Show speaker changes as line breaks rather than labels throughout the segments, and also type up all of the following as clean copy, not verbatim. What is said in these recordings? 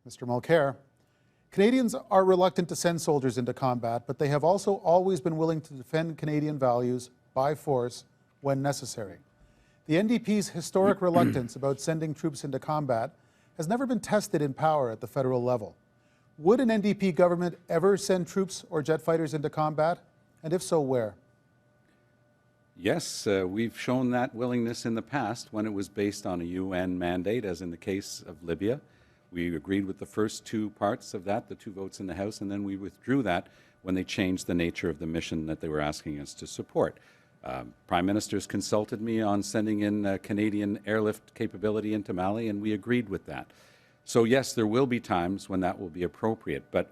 Mr. Mulcair, Canadians are reluctant to send soldiers into combat, but they have also always been willing to defend Canadian values by force when necessary. The NDP's historic reluctance about sending troops into combat has never been tested in power at the federal level. Would an NDP government ever send troops or jet fighters into combat? And if so, where?
Yes, we've shown that willingness in the past when it was based on a UN mandate, as in the case of Libya. We agreed with the first two parts of that, the 2 votes in the House, and then we withdrew that when they changed the nature of the mission that they were asking us to support. Prime Ministers consulted me on sending in Canadian airlift capability into Mali, and we agreed with that. So yes, there will be times when that will be appropriate, but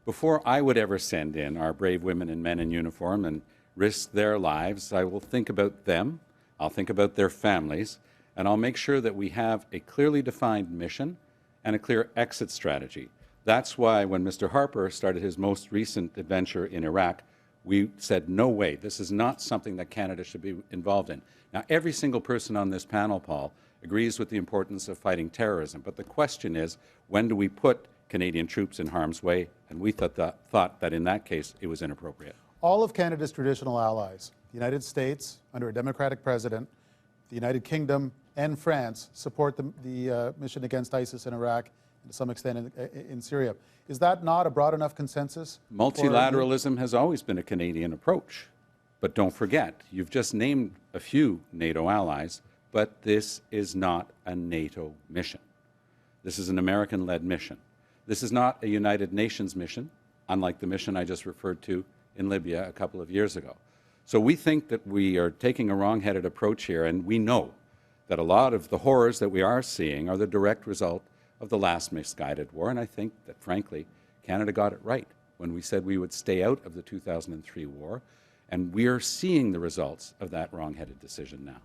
before I would ever send in our brave women and men in uniform and risk their lives, I will think about them, I'll think about their families, and I'll make sure that we have a clearly defined mission and a clear exit strategy. That's why when Mr. Harper started his most recent adventure in Iraq, we said, no way, this is not something that Canada should be involved in. Now, every single person on this panel, Paul, agrees with the importance of fighting terrorism, but the question is, when do we put Canadian troops in harm's way? And we thought that in that case, it was inappropriate.
All of Canada's traditional allies, the United States, under a Democratic president, the United Kingdom, and France support the mission against ISIS in Iraq, and to some extent in Syria. Is that not a broad enough consensus?
Multilateralism has always been a Canadian approach. But don't forget, you've just named a few NATO allies, but this is not a NATO mission. This is an American-led mission. This is not a United Nations mission, unlike the mission I just referred to in Libya a couple of years ago. So we think that we are taking a wrong-headed approach here, and we know that a lot of the horrors that we are seeing are the direct result of the last misguided war, and I think that, frankly, Canada got it right when we said we would stay out of the 2003 war, and we are seeing the results of that wrong-headed decision now.